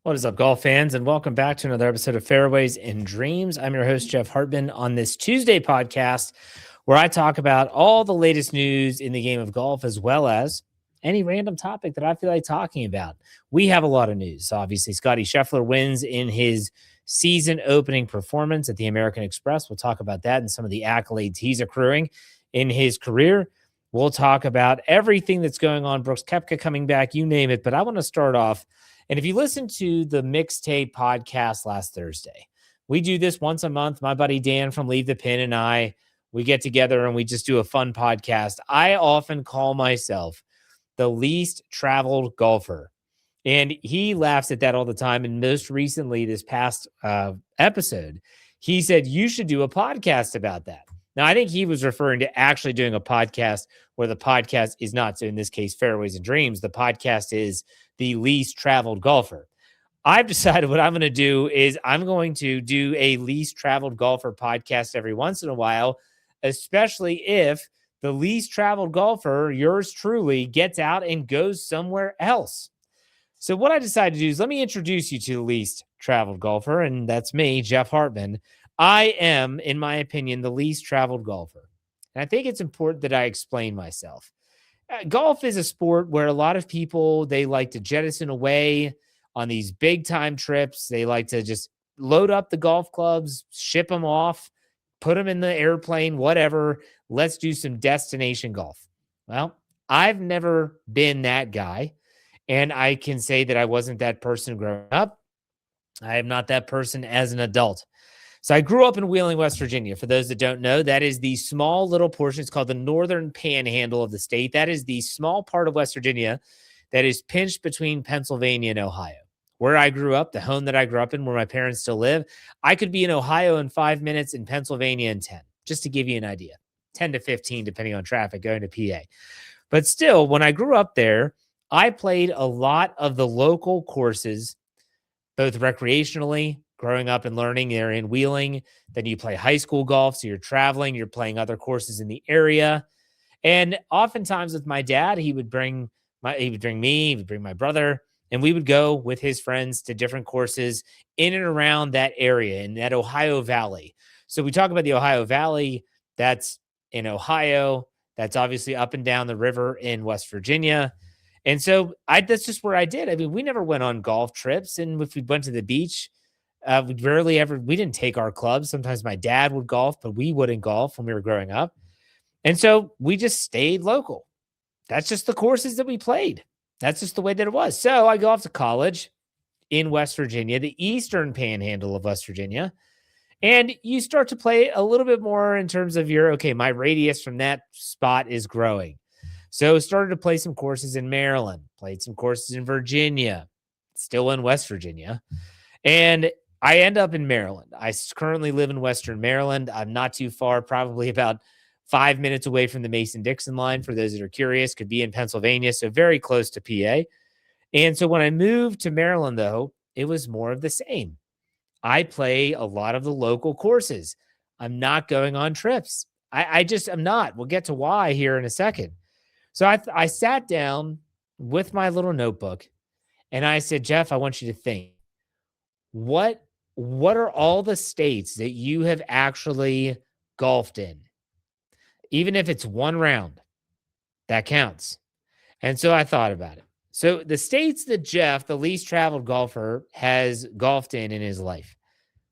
What is up, golf fans, and welcome back to another episode of Fairways and Dreams. I'm your host, Jeff Hartman, on this Tuesday podcast where I talk about all the latest news in the game of golf as well as any random topic that I feel like talking about. We have a lot of news. Obviously, Scotty Scheffler wins in his season opening performance at the American Express. We'll talk about that and some of the accolades he's accruing in his career. We'll talk about everything that's going on. Brooks Koepka coming back, you name it. But I want to start off. And if you listen to the Mixtape podcast last Thursday, we do this once a month. My buddy Dan from Leave the Pin and we get together and we just do a fun podcast. I often call myself the least traveled golfer. And he laughs at that all the time. And most recently, this past episode, he said, you should do a podcast about that. Now, I think he was referring to actually doing a podcast where the podcast is not, so in this case, Fairways and Dreams, the podcast is the least traveled golfer. I've decided what I'm going to do is I'm going to do a least traveled golfer podcast every once in a while, especially if the least traveled golfer, yours truly, gets out and goes somewhere else. So what I decided to do is let me introduce you to the least traveled golfer, and that's me, Jeff Hartman. I am, in my opinion, the least traveled golfer. And I think it's important that I explain myself. Golf is a sport where a lot of people, they like to jettison away on these big time trips. They like to just load up the golf clubs, ship them off, put them in the airplane, whatever. Let's do some destination golf. Well, I've never been that guy. And I can say that I wasn't that person growing up. I am not that person as an adult. So I grew up in Wheeling, West Virginia. For those that don't know, that is the small little portion. It's called the northern panhandle of the state. That is the small part of West Virginia that is pinched between Pennsylvania and Ohio. Where I grew up, the home that I grew up in, where my parents still live, I could be in Ohio in 5 minutes, in Pennsylvania in 10, just to give you an idea. 10 to 15, depending on traffic, going to PA. But still, when I grew up there, I played a lot of the local courses, both recreationally, growing up and learning there in Wheeling. Then you play high school golf. So you're traveling, you're playing other courses in the area. And oftentimes with my dad, he would bring me, he would bring my brother, and we would go with his friends to different courses in and around that area in that Ohio Valley. So we talk about the Ohio Valley. That's in Ohio. That's obviously up and down the river in West Virginia. And so that's just where I did. I mean, we never went on golf trips. And if we went to the beach, we didn't take our clubs. Sometimes my dad would golf, but we wouldn't golf when we were growing up. And so we just stayed local. That's just the courses that we played. That's just the way that it was. So I go off to college in West Virginia, the eastern panhandle of West Virginia. And you start to play a little bit more in terms of my radius from that spot is growing. So started to play some courses in Maryland, played some courses in Virginia, still in West Virginia. And I end up in Maryland. I currently live in Western Maryland. I'm not too far, probably about 5 minutes away from the Mason-Dixon line. For those that are curious, could be in Pennsylvania, so very close to PA. And so when I moved to Maryland, though, it was more of the same. I play a lot of the local courses. I'm not going on trips. I'm not. We'll get to why here in a second. So I sat down with my little notebook and I said, Jeff, I want you to think, what are all the states that you have actually golfed in? Even if it's one round, that counts. And so I thought about it. So the states that Jeff, the least traveled golfer, has golfed in his life.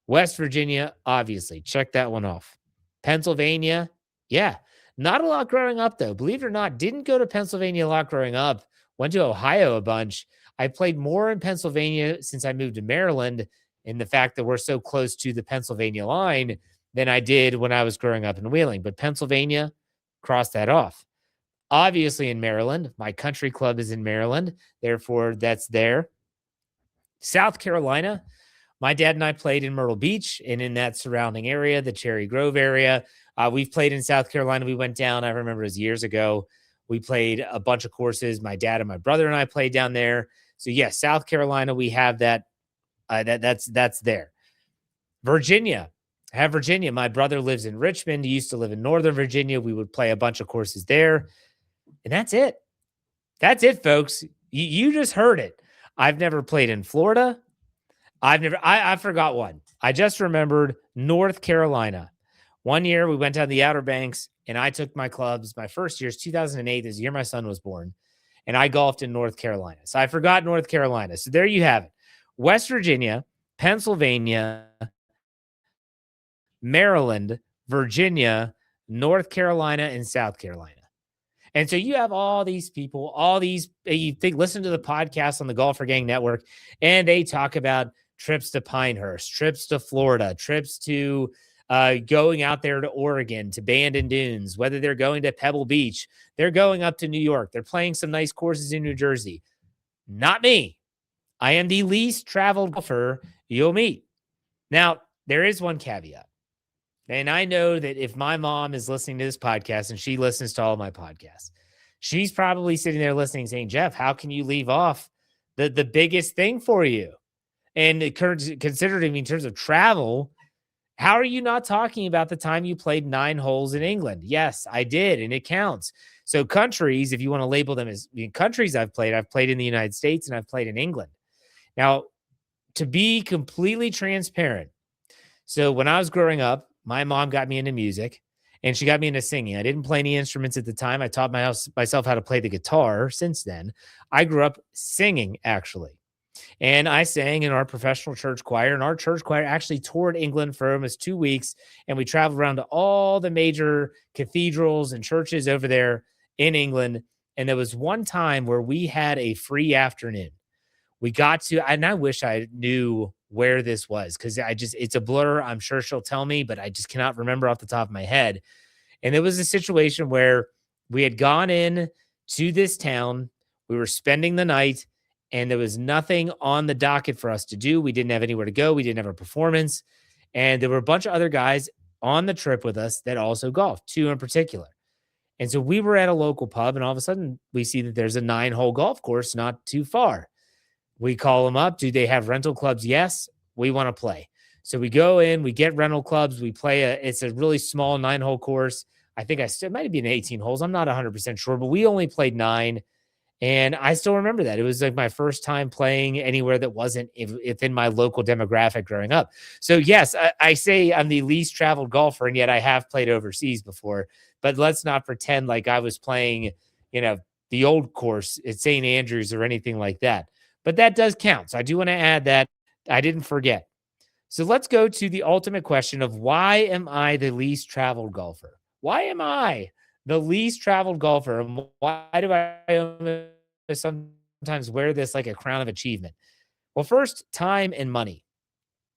West Virginia, obviously, check that one off. Pennsylvania, yeah. Not a lot growing up, though. Believe it or not, didn't go to Pennsylvania a lot growing up. Went to Ohio a bunch. I played more in Pennsylvania since I moved to Maryland, in the fact that we're so close to the Pennsylvania line, than I did when I was growing up in Wheeling. But Pennsylvania, cross that off. Obviously in Maryland, my country club is in Maryland. Therefore, that's there. South Carolina, my dad and I played in Myrtle Beach and in that surrounding area, the Cherry Grove area. We've played in South Carolina. We went down, I remember it was years ago. We played a bunch of courses. My dad and my brother and I played down there. So yes, South Carolina, we have that. That's there. Virginia. I have Virginia. My brother lives in Richmond. He used to live in Northern Virginia. We would play a bunch of courses there. And that's it. That's it, folks. You just heard it. I've never played in Florida. I forgot one. I just remembered North Carolina. One year we went down the Outer Banks and I took my clubs. My first year is 2008, is the year my son was born, and I golfed in North Carolina. So I forgot North Carolina. So there you have it. West Virginia, Pennsylvania, Maryland, Virginia, North Carolina, and South Carolina. And so you have all these people, all these, you think, listen to the podcast on the Golfer Gang Network, and they talk about trips to Pinehurst, trips to Florida, trips to going out there to Oregon, to Bandon Dunes, whether they're going to Pebble Beach, they're going up to New York, they're playing some nice courses in New Jersey. Not me. I am the least traveled golfer you'll meet. Now, there is one caveat. And I know that if my mom is listening to this podcast and she listens to all my podcasts, she's probably sitting there listening saying, Jeff, how can you leave off the biggest thing for you? And considering in terms of travel, how are you not talking about the time you played 9 holes in England? Yes, I did, and it counts. So countries, if you want to label them as countries I've played in the United States and I've played in England. Now, to be completely transparent, so when I was growing up, my mom got me into music and she got me into singing. I didn't play any instruments at the time. I taught myself how to play the guitar since then. I grew up singing, actually. And I sang in our professional church choir, and our church choir actually toured England for almost 2 weeks. And we traveled around to all the major cathedrals and churches over there in England. And there was one time where we had a free afternoon. We got to, and I wish I knew where this was because it's a blur. I'm sure she'll tell me, but I just cannot remember off the top of my head. And it was a situation where we had gone in to this town. We were spending the night and there was nothing on the docket for us to do. We didn't have anywhere to go. We didn't have a performance. And there were a bunch of other guys on the trip with us that also golfed, 2 in particular. And so we were at a local pub and all of a sudden we see that there's a 9-hole golf course not too far. We call them up. Do they have rental clubs? Yes, we want to play. So we go in, we get rental clubs. We play it's a really small 9-hole course. I think it might have been 18 holes. I'm not 100% sure, but we only played 9. And I still remember that. It was like my first time playing anywhere that wasn't within my local demographic growing up. So yes, I say I'm the least traveled golfer, and yet I have played overseas before. But let's not pretend like I was playing, the old course at St. Andrews or anything like that. But that does count. So I do want to add that I didn't forget. So let's go to the ultimate question of why am I the least traveled golfer? Why am I the least traveled golfer? And why do I sometimes wear this like a crown of achievement? Well, first, time and money.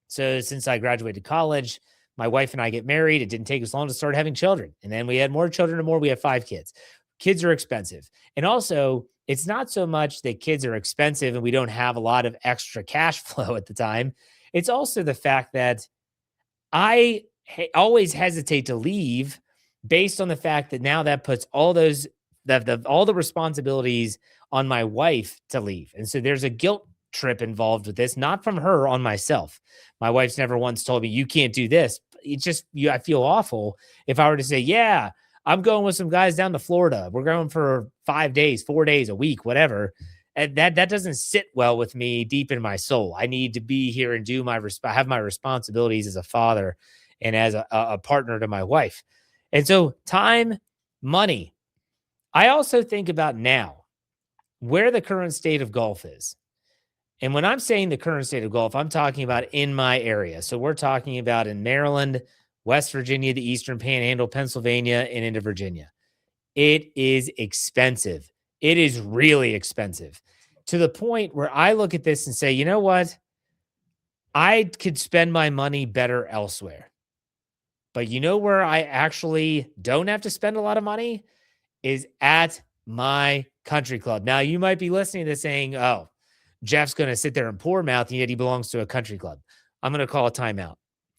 So since I graduated college, my wife and I get married. It didn't take us long to start having children. And then we had more children and more. We have 5 kids. Kids are expensive. And also, it's not so much that kids are expensive and we don't have a lot of extra cash flow at the time. It's also the fact that I always hesitate to leave based on the fact that now that puts all those all the responsibilities on my wife to leave. And so there's a guilt trip involved with this, not from her, on myself. My wife's never once told me you can't do this. It's just I feel awful if I were to say, yeah, I'm going with some guys down to Florida. We're going for 5 days, 4 days, a week, whatever. And that doesn't sit well with me deep in my soul. I need to be here and do have my responsibilities as a father and as a partner to my wife. And so time, money. I also think about now where the current state of golf is. And when I'm saying the current state of golf, I'm talking about in my area. So we're talking about in Maryland, West Virginia, the Eastern Panhandle, Pennsylvania, and into Virginia. It is expensive. It is really expensive to the point where I look at this and say, you know what? I could spend my money better elsewhere. But you know where I actually don't have to spend a lot of money is at my country club. Now, you might be listening to this saying, oh, Jeff's going to sit there and pour mouth, and yet he belongs to a country club. I'm going to call a timeout.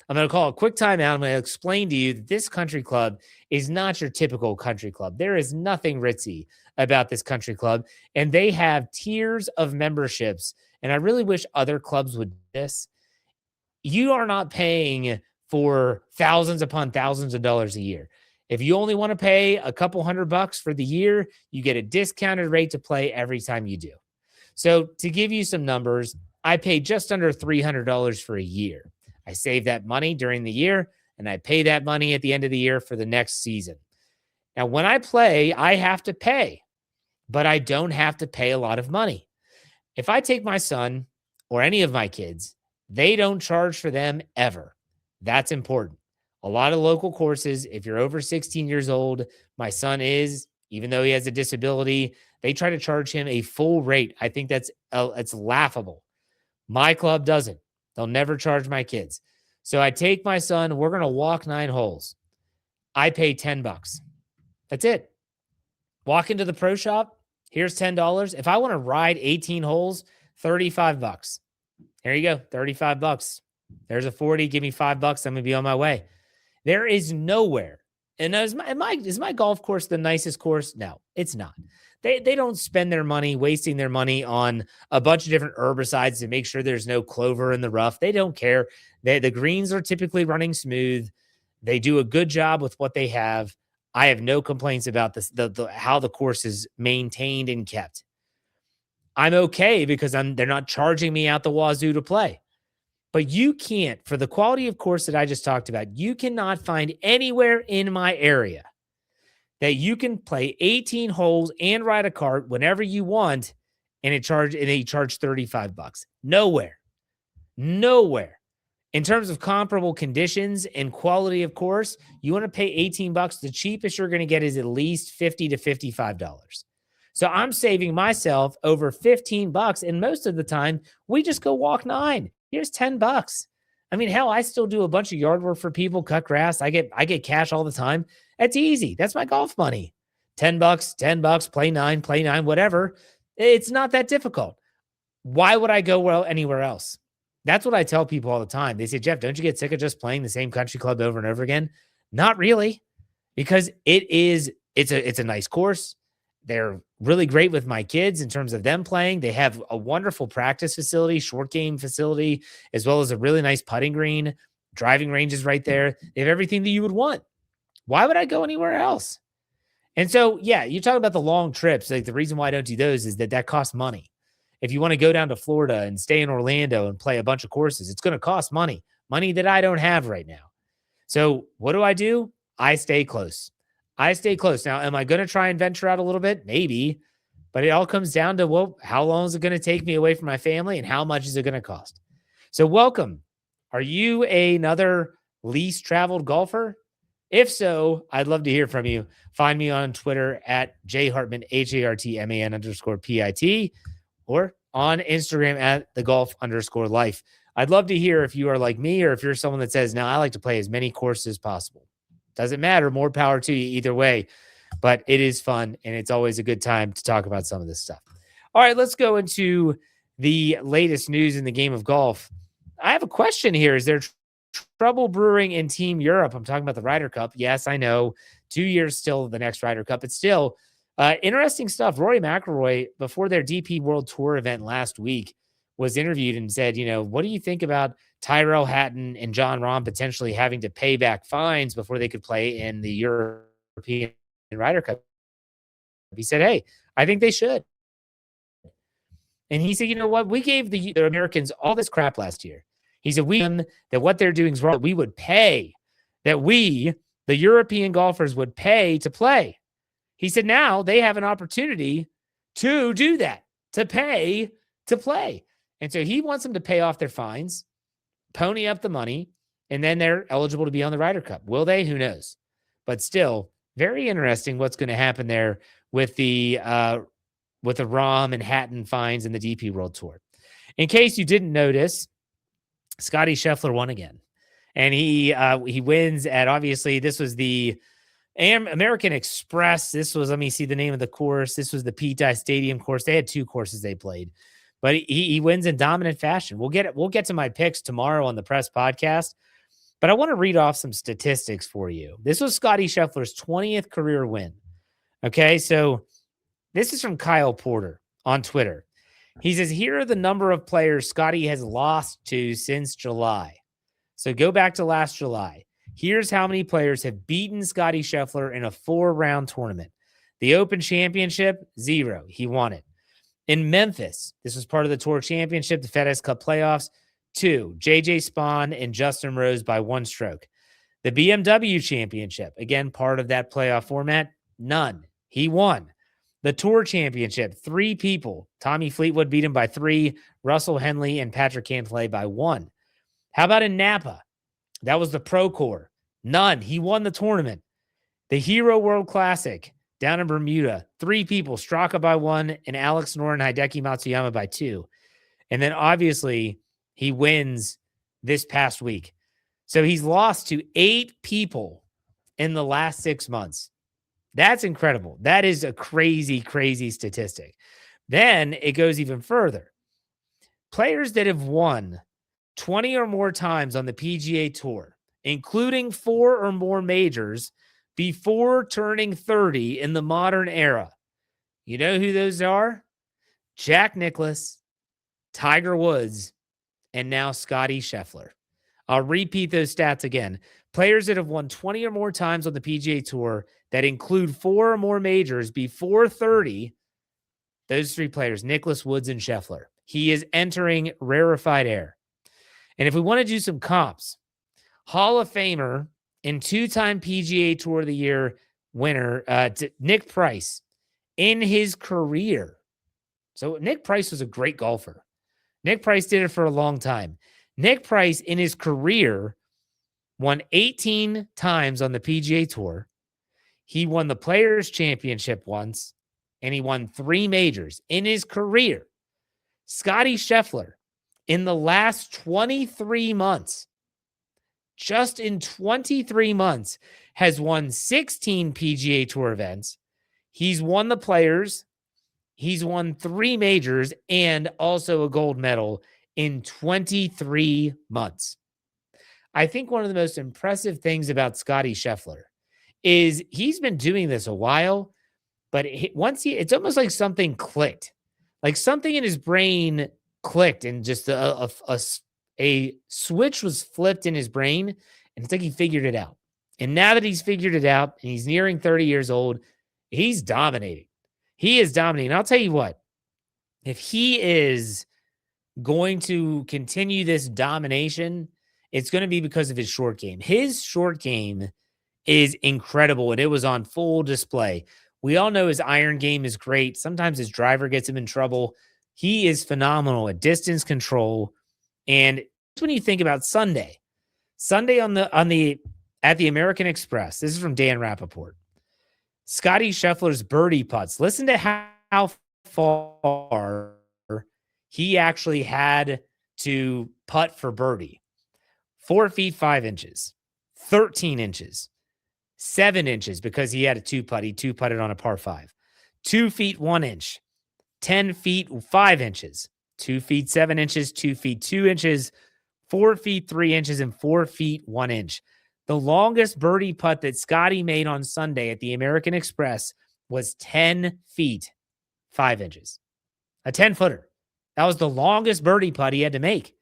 I'm going to call a quick timeout. I'm going to explain to you that this country club is not your typical country club. There is nothing ritzy about this country club, and they have tiers of memberships. And I really wish other clubs would do this. You are not paying for thousands upon thousands of dollars a year. If you only want to pay a couple $100 for the year, you get a discounted rate to play every time you do. So to give you some numbers, I pay just under $300 for a year. I save that money during the year and I pay that money at the end of the year for the next season. Now, when I play, I have to pay, but I don't have to pay a lot of money. If I take my son or any of my kids, they don't charge for them ever. That's important. A lot of local courses, if you're over 16 years old, my son is, even though he has a disability, they try to charge him a full rate. I think it's laughable. My club doesn't. They'll never charge my kids. So I take my son, we're going to walk 9 holes. I pay $10. That's it. Walk into the pro shop. Here's $10. If I want to ride 18 holes, $35. Here you go, $35. There's a 40. Give me $5. I'm going to be on my way. There is nowhere. And is my golf course the nicest course? No, it's not. They don't spend their money wasting their money on a bunch of different herbicides to make sure there's no clover in the rough. They don't care. The greens are typically running smooth. They do a good job with what they have. I have no complaints about this, how the course is maintained and kept. I'm okay because they're not charging me out the wazoo to play. But you can't, for the quality of course that I just talked about, you cannot find anywhere in my area that you can play 18 holes and ride a cart whenever you want, and they charge $35. Nowhere. In terms of comparable conditions and quality of course, you want to pay $18. The cheapest you're going to get is at least $50 to $55. So I'm saving myself over $15, and most of the time we just go walk 9. Here's $10. I mean, hell, I still do a bunch of yard work for people, cut grass. I get cash all the time. That's easy. That's my golf money. $10, play 9, whatever. It's not that difficult. Why would I go anywhere else? That's what I tell people all the time. They say, Jeff, don't you get sick of just playing the same country club over and over again? Not really, because it's a nice course. They're really great with my kids in terms of them playing. They have a wonderful practice facility, short game facility, as well as a really nice putting green. Driving range is right there. They have everything that you would want. Why would I go anywhere else? And so, yeah, you talk about the long trips. Like the reason why I don't do those is that costs money. If you want to go down to Florida and stay in Orlando and play a bunch of courses, it's going to cost money that I don't have right now. So what do? I stay close. Now, am I going to try and venture out a little bit? Maybe, but it all comes down to, well, how long is it going to take me away from my family and how much is it going to cost? So welcome. Are you another least traveled golfer? If so, I'd love to hear from you. Find me on Twitter at jhartman, HARTMAN_PIT, or on Instagram at thegolf_life. I'd love to hear if you are like me or if you're someone that says, no, I like to play as many courses as possible. Doesn't matter. More power to you either way. But it is fun, and it's always a good time to talk about some of this stuff. All right, let's go into the latest news in the game of golf. I have a question here. Is there trouble brewing in Team Europe? I'm talking about the Ryder Cup. Yes, I know. 2 years still the next Ryder Cup. It's still interesting stuff. Rory McIlroy, before their DP World Tour event last week, was interviewed and said, what do you think about Tyrrell Hatton and Jon Rahm potentially having to pay back fines before they could play in the European Ryder Cup? He said, hey, I think they should. And he said, you know what? We gave the Americans all this crap last year. He said, that what they're doing is wrong. We would pay, that we, the European golfers, would pay to play. He said, now they have an opportunity to do that, to pay to play. And so he wants them to pay off their fines, pony up the money, and then they're eligible to be on the Ryder Cup. Will they? Who knows? But still, very interesting what's going to happen there with the Rahm and Hatton fines and the DP World Tour. In case you didn't notice, Scotty Scheffler won again. And he wins at, obviously, this was the American Express. This was, let me see the name of the course. This was the Pete Dye Stadium course. They had 2 courses they played. But he wins in dominant fashion. We'll get to my picks tomorrow on the Press Podcast. But I want to read off some statistics for you. This was Scotty Scheffler's 20th career win. Okay, so this is from Kyle Porter on Twitter. He says, here are the number of players Scotty has lost to since July. So go back to last July. Here's how many players have beaten Scotty Scheffler in a 4-round tournament. The Open Championship, 0. He won it. In Memphis, this was part of the Tour Championship, the FedEx Cup playoffs. 2, JJ Spawn and Justin Rose by 1 stroke. The BMW Championship, again, part of that playoff format, none. He won. The Tour Championship, 3 people. Tommy Fleetwood beat him by 3, Russell Henley and Patrick Cantlay by 1. How about in Napa? That was the Pro Tour. None. He won the tournament. The Hero World Classic down in Bermuda, 3 people, Straka by 1 and Alex Noren and Hideki Matsuyama by 2. And then obviously he wins this past week. So he's lost to 8 people in the last 6 months. That's incredible. That is a crazy, crazy statistic. Then it goes even further. Players that have won 20 or more times on the PGA Tour, including 4 or more majors before turning 30 in the modern era. You know who those are? Jack Nicklaus, Tiger Woods, and now Scottie Scheffler. I'll repeat those stats again. Players that have won 20 or more times on the PGA Tour that include 4 or more majors before 30, those 3 players, Nicklaus, Woods, and Scheffler. He is entering rarefied air. And if we want to do some comps, Hall of Famer and 2-time PGA Tour of the Year winner, Nick Price, in his career. So Nick Price was a great golfer. Nick Price did it for a long time. Nick Price, in his career, won 18 times on the PGA Tour. He won the Players' Championship once, and he won 3 majors in his career. Scottie Scheffler, in the last 23 months, just in 23 months, has won 16 PGA Tour events. He's won the Players. He's won 3 majors and also a gold medal in 23 months. I think one of the most impressive things about Scottie Scheffler is he's been doing this a while, but it's almost like something clicked. Like something in his brain clicked and just a switch was flipped in his brain, and it's like he figured it out. And now that he's figured it out and he's nearing 30 years old, he's dominating. He is dominating. I'll tell you what, if he is going to continue this domination, it's going to be because of his short game. His short game is incredible, and it was on full display. We all know his iron game is great. Sometimes his driver gets him in trouble. He is phenomenal at distance control. And when you think about Sunday at the American Express, this is from Dan Rappaport. Scottie Scheffler's birdie putts. Listen to how far he actually had to putt for birdie. 4 feet 5 inches, 13 inches, 7 inches because he had a 2-putt. He 2-putted on a par 5. 2 feet 1 inch, 10 feet 5 inches, 2 feet 7 inches, 2 feet 2 inches, 4 feet 3 inches, and 4 feet 1 inch. The longest birdie putt that Scottie made on Sunday at the American Express was 10 feet 5 inches. A 10-footer. That was the longest birdie putt he had to make.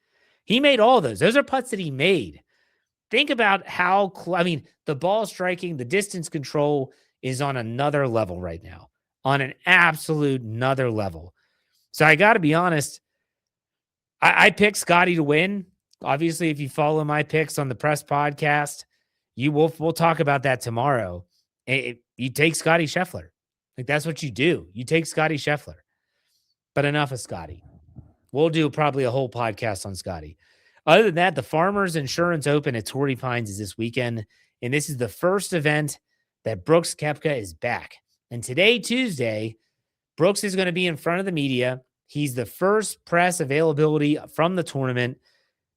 He made all those. Those are putts that he made. Think about how, the ball striking, the distance control is on another level right now. On an absolute another level. So I got to be honest, I picked Scottie to win. Obviously, if you follow my picks on the Press Podcast, we'll talk about that tomorrow. You take Scottie Scheffler. Like, that's what you do. You take Scottie Scheffler. But enough of Scottie. We'll do probably a whole podcast on Scottie. Other than that, the Farmers Insurance Open at Torrey Pines is this weekend, and this is the first event that Brooks Koepka is back. And today, Tuesday, Brooks is going to be in front of the media. He's the first press availability from the tournament.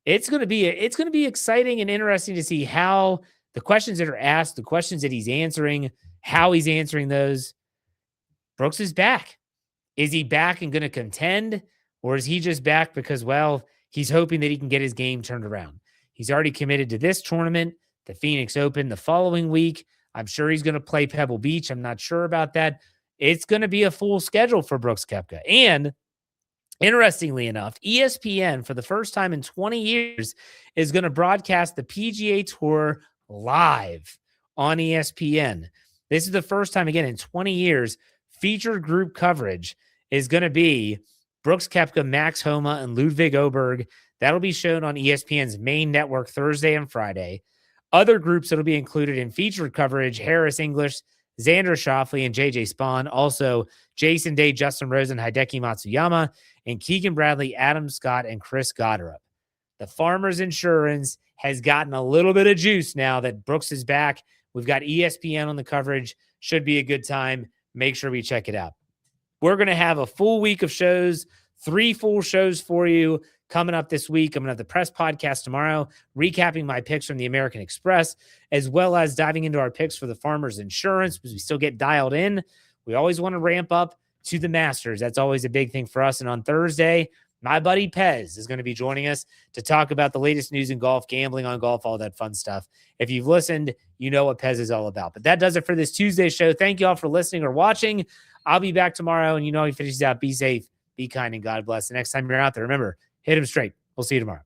It's going to be exciting and interesting to see how the questions that are asked, the questions that he's answering, how he's answering those. Brooks is back. Is he back and going to contend? Or is he just back because, he's hoping that he can get his game turned around? He's already committed to this tournament, the Phoenix Open, the following week. I'm sure he's going to play Pebble Beach. I'm not sure about that. It's going to be a full schedule for Brooks Koepka. And interestingly enough, ESPN, for the first time in 20 years, is going to broadcast the PGA Tour live on ESPN. This is the first time, again, in 20 years, featured group coverage is going to be Brooks Koepka, Max Homa, and Ludwig Oberg. That'll be shown on ESPN's main network Thursday and Friday. Other groups that'll be included in featured coverage: Harris English, Xander Schauffele, and JJ Spawn. Also, Jason Day, Justin Rosen, Hideki Matsuyama, and Keegan Bradley, Adam Scott, and Chris Goddard. The Farmers Insurance has gotten a little bit of juice now that Brooks is back. We've got ESPN on the coverage. Should be a good time. Make sure we check it out. We're going to have a full week of shows, 3 full shows for you coming up this week. I'm going to have the press podcast tomorrow, recapping my picks from the American Express, as well as diving into our picks for the Farmers Insurance, because we still get dialed in. We always want to ramp up to the Masters. That's always a big thing for us. And on Thursday, my buddy Pez is going to be joining us to talk about the latest news in golf, gambling on golf, all that fun stuff. If you've listened, you know what Pez is all about. But that does it for this Tuesday show. Thank you all for listening or watching. I'll be back tomorrow, and you know he finishes out. Be safe, be kind, and God bless. The next time you're out there, remember, hit him straight. We'll see you tomorrow.